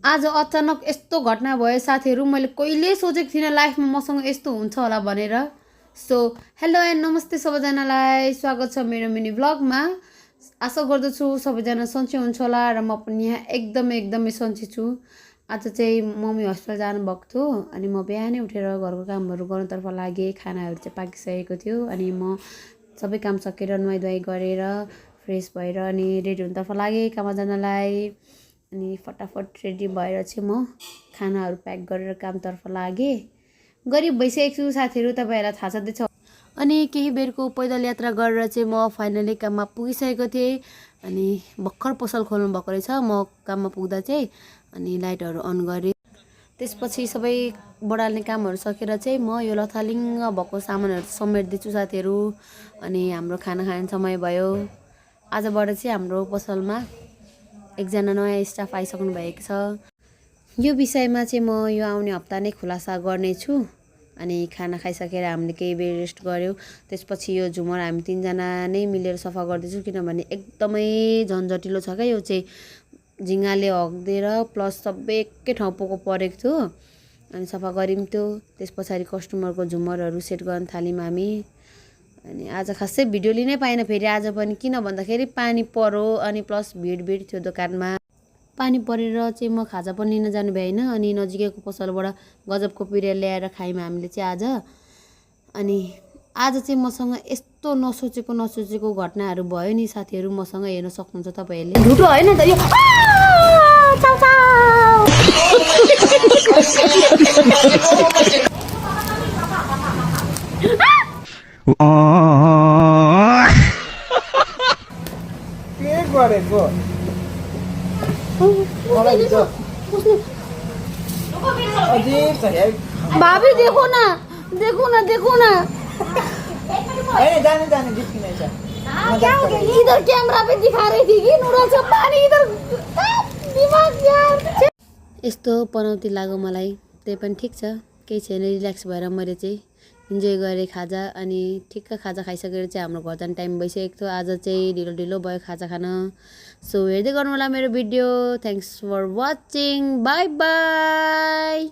आज अचानक यस्तो घटना भयो साथीहरू, मैले कहिले सोचेको थिइनँ लाइफमा मसँग यस्तो हुन्छ होला भनेर। सो हेलो एन्ड नमस्ते सबैजनालाई, स्वागत छ मेरो मिनी भ्लगमा। आशा गर्दछु सबैजना सन्चै हुन्छ होला र म पनि यहाँ एकदमै सन्चै छु। आज चाहिँ मम्मी हस्पिटल जानुभएको थियो अनि म बिहानै उठेर घरको कामहरू गर्नतर्फ लागेँ। खानाहरू चाहिँ पाकिसकेको थियो अनि म सबै काम सकेर नुहाइधुवाइ गरेर फ्रेस भएर अनि रेडी हुनतर्फ लागेँ काममा जानलाई। अनि फटाफट रेडी भएर चाहिँ म खानाहरू प्याक गरेर कामतर्फ लागेँ। गरिब भइसकेको छु साथीहरू, तपाईँहरूलाई थाहा छँदैछ। अनि केही बेरको पैदल यात्रा गरेर चाहिँ म फाइनली काममा पुगिसकेको थिएँ। अनि भर्खर पसल खोल्नु भएको रहेछ म काममा पुग्दा चाहिँ। अनि लाइटहरू अन गरेँ। त्यसपछि सबै बढाल्ने कामहरू सकेर चाहिँ म यो लथालिङ्ग भएको सामानहरू समेट्दैछु साथीहरू। अनि हाम्रो खाना खाने समय भयो। आजबाट चाहिँ हाम्रो पसलमा एकजना नयाँ स्टाफ आइसक्नु भएको छ। यो विषयमा चाहिँ म यो आउने हप्ता नै खुलासा गर्नेछु। अनि खाना खाइसकेर हामीले केही बेर रेस्ट गऱ्यौँ। त्यसपछि यो झुमर हामी तिनजना नै मिलेर सफा गर्दैछौँ, किनभने एकदमै झन्झटिलो छ क्या यो चाहिँ। झिँगाले हगिदिएर प्लस सबै एकै ठाउँ पोको परेको थियो। अनि सफा गऱ्यौँ त्यो। त्यस पछाडि कस्टमरको झुमरहरू सेट गर्न थाल्यौँ हामी। अनि आज खासै भिडियो लिनै पाइनँ फेरि आज पनि, किन भन्दाखेरि पानी पऱ्यो अनि प्लस भिड थियो दोकानमा। पानी परेर चाहिँ म खाजा पनि लिन जानु भ्याइन। अनि नजिकैको पसलबाट गजबको पिरियल ल्याएर खायौँ हामीले चाहिँ आज। अनि आज चाहिँ मसँग यस्तो नसोचेको घटनाहरू भयो नि साथीहरू, मसँग हेर्न सक्नुहुन्छ तपाईँहरूले। ढुटो होइन त यो। भाभी देखो ना। इधर कैमरा पे दिखा रही थी कि नूडल्स का पानी इधर दिमाग यार। यस्तो पनौती लाग्यो मलाई, त्यही पनि ठिक छ, केही छैन। रिल्याक्स भएर मैले चाहिँ इन्जोय गरेँ खाजा। अनि ठिक्क खाजा खाइसकेर चाहिँ हाम्रो घर जाने टाइम भइसकेको थियो। आज चाहिँ ढिलो भयो खाजा खान। सो हेर्दै गर्नु होला मेरो video. Thanks for watching. Bye by.